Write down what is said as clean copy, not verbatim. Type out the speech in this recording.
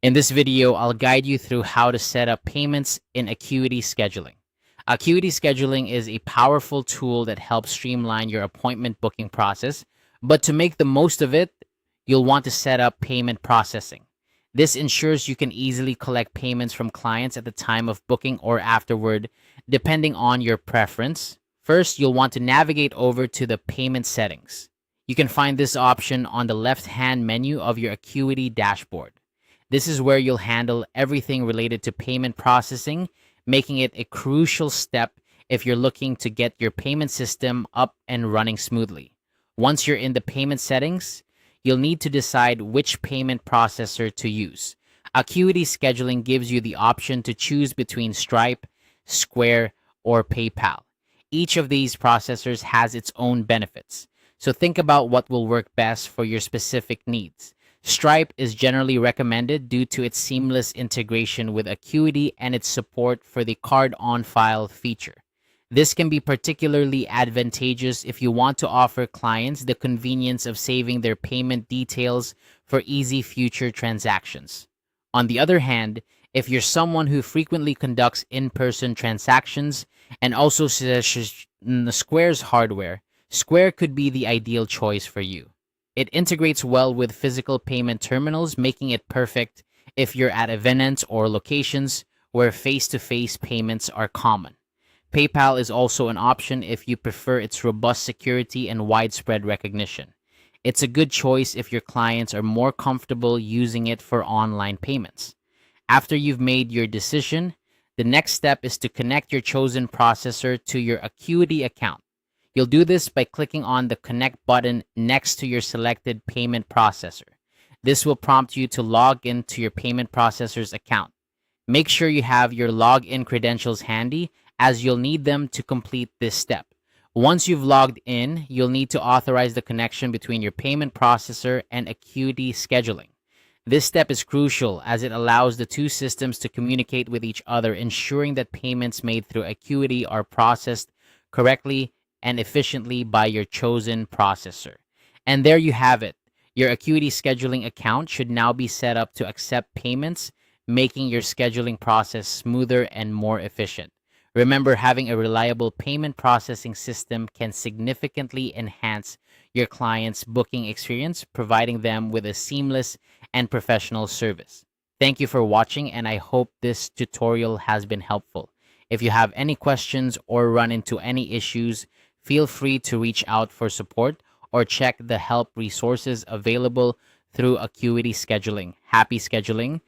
In this video, I'll guide you through how to set up payments in Acuity Scheduling. Acuity Scheduling is a powerful tool that helps streamline your appointment booking process, but to make the most of it, you'll want to set up payment processing. This ensures you can easily collect payments from clients at the time of booking or afterward, depending on your preference. First, you'll want to navigate over to the payment settings. You can find this option on the left-hand menu of your Acuity dashboard. This is where you'll handle everything related to payment processing, making it a crucial step if you're looking to get your payment system up and running smoothly. Once you're in the payment settings, you'll need to decide which payment processor to use. Acuity Scheduling gives you the option to choose between Stripe, Square, or PayPal. Each of these processors has its own benefits, so think about what will work best for your specific needs. Stripe is generally recommended due to its seamless integration with Acuity and its support for the card on file feature. This can be particularly advantageous if you want to offer clients the convenience of saving their payment details for easy future transactions. On the other hand, if you're someone who frequently conducts in-person transactions and also Square's hardware, Square could be the ideal choice for you. It integrates well with physical payment terminals, making it perfect if you're at events or locations where face-to-face payments are common. PayPal is also an option if you prefer its robust security and widespread recognition. It's a good choice if your clients are more comfortable using it for online payments. After you've made your decision, the next step is to connect your chosen processor to your Acuity account. You'll do this by clicking on the Connect button next to your selected payment processor. This will prompt you to log into your payment processor's account. Make sure you have your login credentials handy, as you'll need them to complete this step. Once you've logged in, you'll need to authorize the connection between your payment processor and Acuity Scheduling. This step is crucial as it allows the two systems to communicate with each other, ensuring that payments made through Acuity are processed correctly and efficiently by your chosen processor. And there you have it. Your Acuity Scheduling account should now be set up to accept payments, making your scheduling process smoother and more efficient. Remember, having a reliable payment processing system can significantly enhance your client's booking experience, providing them with a seamless and professional service. Thank you for watching, and I hope this tutorial has been helpful. If you have any questions or run into any issues, feel free to reach out for support or check the help resources available through Acuity Scheduling. Happy scheduling!